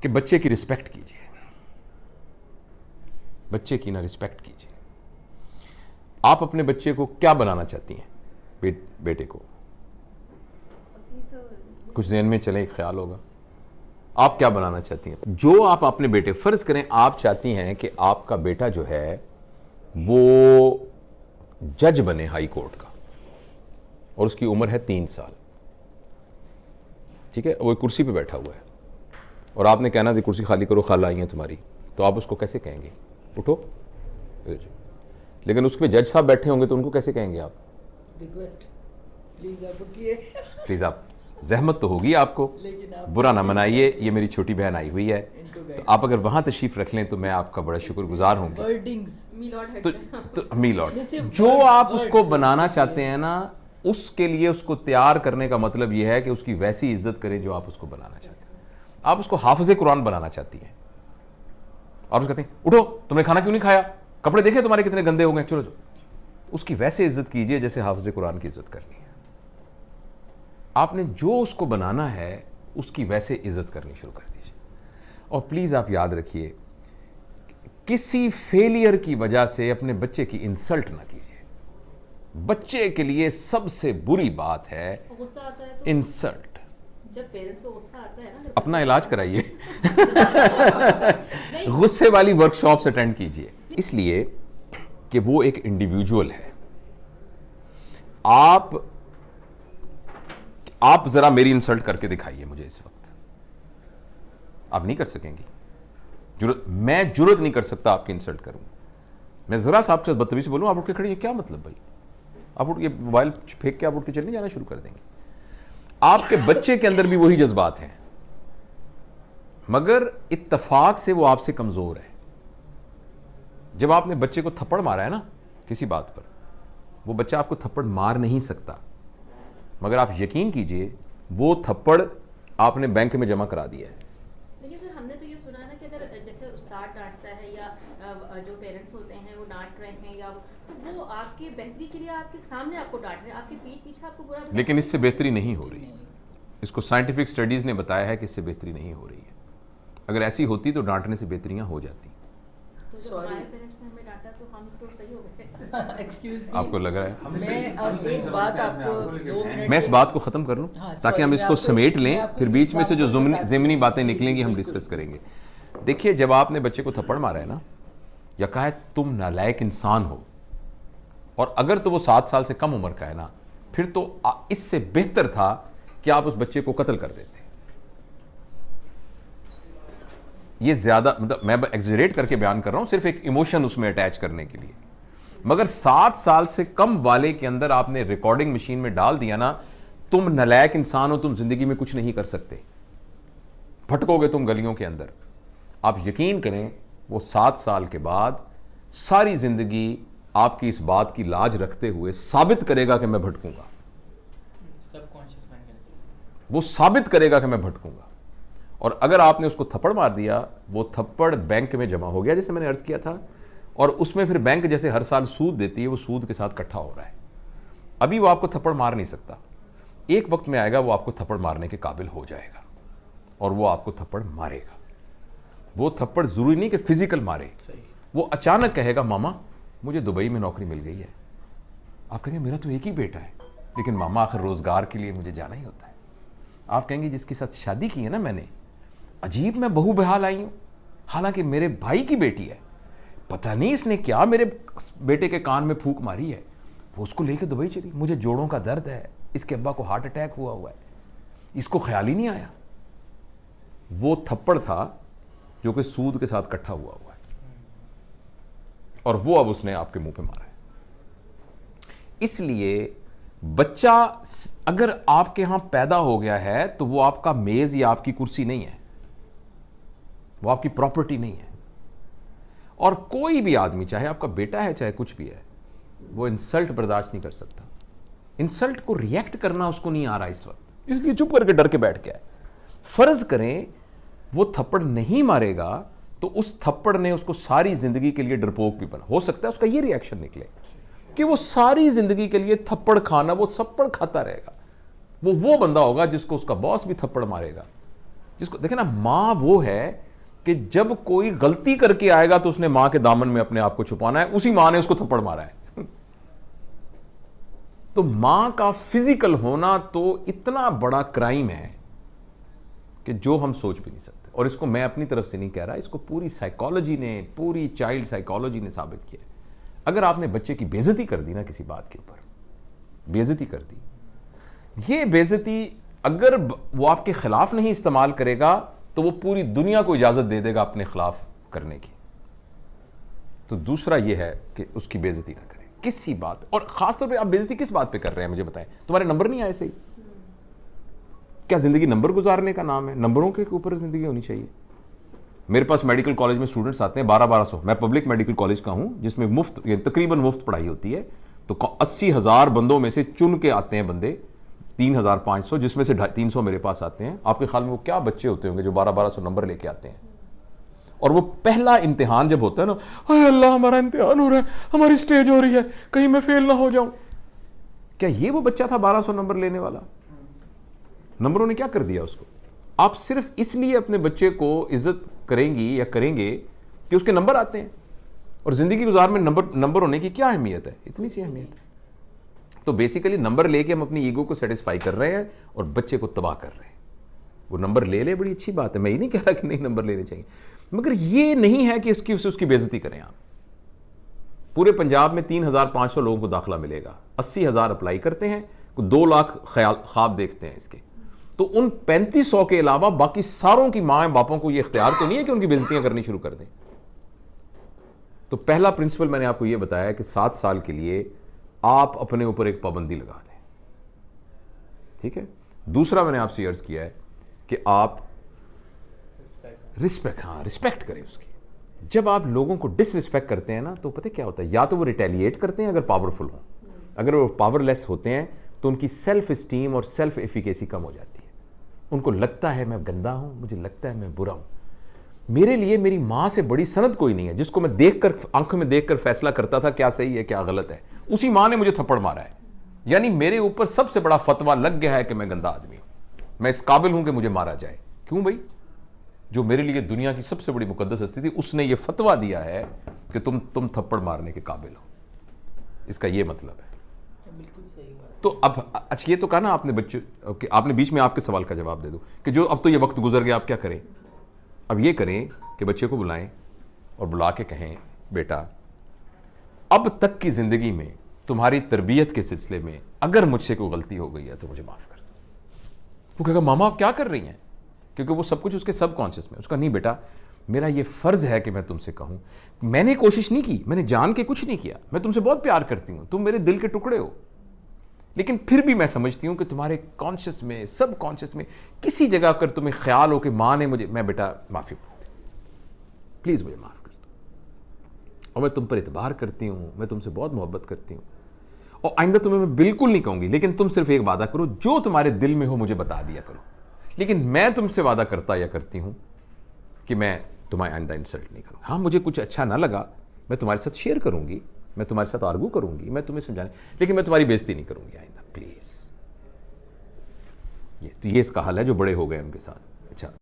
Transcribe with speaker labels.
Speaker 1: कि बच्चे की रिस्पेक्ट कीजिए, बच्चे की ना रिस्पेक्ट कीजिए। आप अपने बच्चे को क्या बनाना चाहती हैं? बेटे को कुछ ज़हन में चले, ख्याल होगा आप क्या बनाना चाहती हैं? जो आप अपने बेटे, फर्ज करें आप चाहती हैं कि आपका बेटा जो है वो जज बने हाई कोर्ट का, और उसकी उम्र है 3 साल, ठीक है, वो एक कुर्सी पे बैठा हुआ है, और आपने कहना थी कुर्सी खाली करो, खाला आई है तुम्हारी, तो आप उसको कैसे कहेंगे उठो? लेकिन उसमें जज साहब बैठे होंगे तो उनको कैसे कहेंगे आप?
Speaker 2: रिक्वेस्ट प्लीज आप उठिए।
Speaker 1: प्लीज आप, जहमत तो होगी आपको, बुरा ना मनाइए, ये मेरी छोटी बहन आई हुई है, तो आप अगर वहां तशरीफ रख लें तो मैं आपका बड़ा शुक्रगुजार होंगे। तो मीलॉट जो आप उसको बनाना चाहते हैं ना, उसके लिए उसको तैयार करने का मतलब यह है कि उसकी वैसी इज्जत करें जो आप उसको बनाना चाहते हैं। आप उसको हाफिज़े कुरान बनाना चाहती हैं और उसको कहते हैं उठो, तुमने खाना क्यों नहीं खाया, कपड़े देखे तुम्हारे कितने गंदे हो गए, चलो चलो। उसकी वैसे इज्जत कीजिए जैसे हाफिज़े कुरान की इज्जत करनी है। आपने जो उसको बनाना है उसकी वैसे इज्जत करनी शुरू कर दीजिए। और प्लीज आप याद रखिए, किसी फेलियर की वजह से अपने बच्चे की इंसल्ट ना कीजिए। बच्चे के लिए सबसे बुरी बात है इंसल्ट।
Speaker 3: जब पेरेंट्स को गुस्सा आता है ना,
Speaker 1: अपना इलाज कराइए गुस्से वाली वर्कशॉप्स अटेंड कीजिए, इसलिए कि वो एक इंडिविजुअल है। आप जरा मेरी इंसल्ट करके दिखाइए मुझे इस वक्त, आप नहीं कर सकेंगी। मैं जुर्रत नहीं कर सकता आपकी इंसल्ट करूं। मैं जरा सा आपके साथ बदतमीजी बोलूं, आप उठ के खड़ी हैं, क्या मतलब भाई? आप उठ के मोबाइल फेंक के आप उठ के चलने जाना शुरू कर देंगे। आपके बच्चे के अंदर भी वही जज्बात हैं, मगर इत्तफाक से वो आपसे कमजोर है। जब आपने बच्चे को थप्पड़ मारा है ना किसी बात पर, वो बच्चा आपको थप्पड़ मार नहीं सकता, मगर आप यकीन कीजिए वो थप्पड़ आपने बैंक में जमा करा दिया है।
Speaker 3: लेकिन सर हमने तो ये सुना है ना कि अगर जैसे उस्ताद डांटता है या जो पेरेंट्स होते हैं वो डांट रहे हैं, या तो वो आपकी बेहतरी के लिए आपके सामने आपको डांट रहे हैं, आपके पीठ पीछे आपको बुरा,
Speaker 1: लेकिन इससे बेहतरी नहीं हो रही। इसको साइंटिफिक स्टडीज ने बताया है कि इससे बेहतरी नहीं हो रही है। अगर ऐसी होती तो डांटने से बेहतरियां हो जाती।
Speaker 3: तो जब हमारे पेरेंट्स ने हमें डांटा तो हम तो सही हो गए।
Speaker 2: एक्सक्यूज
Speaker 1: आपको लग रहा है?
Speaker 2: मैं अब एक बात आपको 2 मिनट
Speaker 1: मैं इस बात को ख़त्म कर लूँ ताकि हम इसको समेट लें, फिर बीच में से जो ज़िमनी बातें निकलेंगी हम डिस्कस करेंगे। देखिए, जब आपने बच्चे को थप्पड़ मारा है ना, या कहा है तुम नालायक इंसान हो, और अगर तो वो 7 साल से कम उम्र का है ना, फिर तो इससे बेहतर था कि आप उस बच्चे को कत्ल कर देते। ये ज्यादा, मतलब मैं एग्जरेट करके बयान कर रहा हूं, सिर्फ एक इमोशन उसमें अटैच करने के लिए। मगर 7 साल से कम वाले के अंदर आपने रिकॉर्डिंग मशीन में डाल दिया ना, तुम नालायक इंसान हो, तुम जिंदगी में कुछ नहीं कर सकते, भटकोगे तुम गलियों के अंदर। आप यकीन करें, वो 7 साल के बाद सारी जिंदगी आपकी इस बात की लाज रखते हुए साबित करेगा कि मैं भटकूंगा। वो साबित करेगा कि मैं भटकूंगा। और अगर आपने उसको थप्पड़ मार दिया, वो थप्पड़ बैंक में जमा हो गया, जैसे मैंने अर्ज किया था, और उसमें फिर बैंक जैसे हर साल सूद देती है, वो सूद के साथ इकट्ठा हो रहा है। अभी वो आपको थप्पड़ मार नहीं सकता, एक वक्त में आएगा वो आपको थप्पड़ मारने के काबिल हो जाएगा और वो आपको थप्पड़ मारेगा। वो थप्पड़ जरूरी नहीं कि फिजिकल मारे, वो अचानक कहेगा मामा मुझे दुबई में नौकरी मिल गई है। आप कहेंगे मेरा तो एक ही बेटा है, लेकिन मामा आखिर रोजगार के लिए मुझे जाना ही होता है। आप कहेंगे जिसके साथ शादी की है ना मैंने, अजीब मैं बहू बेहाल आई हूं, हालांकि मेरे भाई की बेटी है, पता नहीं इसने क्या मेरे बेटे के कान में फूंक मारी है, वो उसको लेके दुबई चली। मुझे जोड़ों का दर्द है, इसके अब्बा को हार्ट अटैक हुआ है, इसको ख्याल ही नहीं आया। वो थप्पड़ था जो कि सूद के साथ इकट्ठा हुआ है, और वो अब उसने आपके मुंह पे मारा है। इसलिए बच्चा अगर आपके यहां पैदा हो गया है तो वो आपका मेज या आपकी कुर्सी नहीं है, वो आपकी प्रॉपर्टी नहीं है। और कोई भी आदमी, चाहे आपका बेटा है चाहे कुछ भी है, वो इंसल्ट बर्दाश्त नहीं कर सकता। इंसल्ट को रिएक्ट करना उसको नहीं आ रहा इस वक्त, इसलिए चुप करके डर के बैठ गया है। फर्ज करें वो थप्पड़ नहीं मारेगा तो उस थप्पड़ ने उसको सारी जिंदगी के लिए डरपोक भी बना। हो सकता है उसका ये रिएक्शन निकले कि वो सारी जिंदगी के लिए थप्पड़ खाना, वो थप्पड़ खाता रहेगा। वो बंदा होगा जिसको उसका बॉस भी थप्पड़ मारेगा जिसको देखे ना, मां वो है कि जब कोई गलती करके आएगा तो उसने मां के दामन में अपने आप को छुपाना है, उसी मां ने उसको थप्पड़ मारा है। तो मां का फिजिकल होना तो इतना बड़ा क्राइम है कि जो हम सोच भी नहीं सकते। और इसको मैं अपनी तरफ से नहीं कह रहा, इसको पूरी साइकोलॉजी ने, पूरी चाइल्ड साइकोलॉजी ने साबित किया है। अगर आपने बच्चे की बेइज्जती कर दी ना, किसी बात के ऊपर बेइज्जती कर दी, ये बेइज्जती अगर वो आपके खिलाफ नहीं इस्तेमाल करेगा तो वो पूरी दुनिया को इजाजत दे देगा अपने खिलाफ करने की। तो दूसरा ये है कि उसकी बेइज्जती ना करें किसी बात। और खासतौर पे आप बेइज्जती किस बात पे कर रहे हैं मुझे बताएं। तुम्हारे नंबर नहीं आए सही, क्या जिंदगी नंबर गुजारने का नाम है? नंबरों के ऊपर जिंदगी होनी चाहिए। मेरे पास मेडिकल कॉलेज में स्टूडेंट्स आते हैं 1200। मैं पब्लिक मेडिकल कॉलेज का हूं जिसमें मुफ्त, तकरीबन मुफ्त पढ़ाई होती है। तो 80,000 बंदों में से चुन के आते हैं बंदे 3,500, जिसमें से 350 मेरे पास आते हैं। आपके ख्याल में वो क्या बच्चे होते होंगे जो 1200 नंबर लेके आते हैं? और वो पहला इम्तिहान जब होता है ना, हाय अल्लाह हमारा इम्तिहान हो रहा है, हमारी स्टेज हो रही है, कहीं मैं फेल ना हो जाऊं। क्या ये वो बच्चा था 1200 नंबर लेने वाला? नंबरों ने क्या कर दिया उसको? आप सिर्फ इसलिए अपने बच्चे को इज्जत करेंगी या करेंगे कि उसके नंबर आते हैं। और जिंदगी गुजार में नंबर होने की क्या अहमियत है? इतनी सी अहमियत है। तो बेसिकली नंबर लेके हम अपनी ईगो को सेटिस्फाई कर रहे हैं और बच्चे को तबाह कर रहे हैं। वो नंबर ले बड़ी अच्छी बात है, मैं ये नहीं कह रहा कि नहीं नंबर लेने चाहिए, मगर ये नहीं है कि उसकी बेइज्जती करें आप। पूरे पंजाब में 3,500 लोगों को दाखिला मिलेगा, 80,000 अप्लाई करते हैं, 2 लाख ख्वाब देखते हैं इसके। तो उन 3500 के अलावा बाकी सारों की माँ बापों को यह इख्तियार तो नहीं है कि उनकी बेइज्जतियां करनी शुरू कर दें। तो पहला प्रिंसिपल मैंने आपको यह बताया कि 7 साल के लिए आप अपने ऊपर एक पाबंदी लगा दें, ठीक है। दूसरा मैंने आपसे अर्ज किया है कि आप रिस्पेक्ट करें उसकी। जब आप लोगों को डिसरिस्पेक्ट करते हैं ना, तो पता क्या होता है, या तो वो रिटेलिएट करते हैं अगर पावरफुल हो, अगर वो पावरलेस होते हैं तो उनकी सेल्फ स्टीम और सेल्फ एफिकेसी कम हो जाती है। उनको लगता है मैं गंदा हूं, मुझे लगता है मैं बुरा हूं, मेरे लिए मेरी मां से बड़ी सनद कोई नहीं है जिसको मैं देखकर, आंखों में देखकर फैसला करता था क्या सही है क्या गलत है। उसी मां ने मुझे थप्पड़ मारा है, यानी मेरे ऊपर सबसे बड़ा फतवा लग गया है कि मैं गंदा आदमी हूं, मैं इस काबिल हूं कि मुझे मारा जाए। क्यों भाई? जो मेरे लिए दुनिया की सबसे बड़ी मुकद्दस हस्ती थी, उसने ये फतवा दिया है कि तुम थप्पड़ मारने के काबिल हो। इसका ये मतलब है।
Speaker 2: बिल्कुल सही बात।
Speaker 1: तो अब अच्छा, ये तो कहा ना आपने बच्चे, आपने बीच में आपके सवाल का जवाब दे दो कि जो अब तो ये वक्त गुजर गया, आप क्या करें? अब ये करें कि बच्चे को बुलाएं और बुला के कहें, बेटा अब तक की जिंदगी में तुम्हारी तरबियत के सिलसिले में अगर मुझसे कोई गलती हो गई है तो मुझे माफ कर दो। वो कहेगा मामा आप क्या कर रही हैं, क्योंकि वो सब कुछ उसके सबकॉन्शियस में। उसका नहीं बेटा, मेरा ये फर्ज है कि मैं तुमसे कहूं, मैंने कोशिश नहीं की, मैंने जान के कुछ नहीं किया, मैं तुमसे बहुत प्यार करती हूं, तुम मेरे दिल के टुकड़े हो, लेकिन फिर भी मैं समझती हूं कि तुम्हारे कॉन्शियस में, सब कॉन्शियस में किसी जगह कर तुम्हें ख्याल हो कि मां ने मुझे, मैं बेटा माफी मांगती हूं, प्लीज मुझे माफ कर दो, और मैं तुम पर इतबार करती हूं, मैं तुमसे बहुत मोहब्बत करती हूं, और आइंदा तुम्हें मैं बिल्कुल नहीं कहूंगी, लेकिन तुम सिर्फ एक वादा करो, जो तुम्हारे दिल में हो मुझे बता दिया करो, लेकिन मैं तुमसे वादा करता या करती हूं कि मैं तुम्हारे आइंदा इंसल्ट नहीं करूंगा। हाँ, मुझे कुछ अच्छा ना लगा, मैं तुम्हारे साथ शेयर करूंगी, मैं तुम्हारे साथ आर्गू करूंगी, मैं तुम्हें समझाने, लेकिन मैं तुम्हारी बेइज्जती नहीं करूंगी आइंदा, प्लीज। ये तो ये इसका हल है जो बड़े हो गए उनके साथ। अच्छा।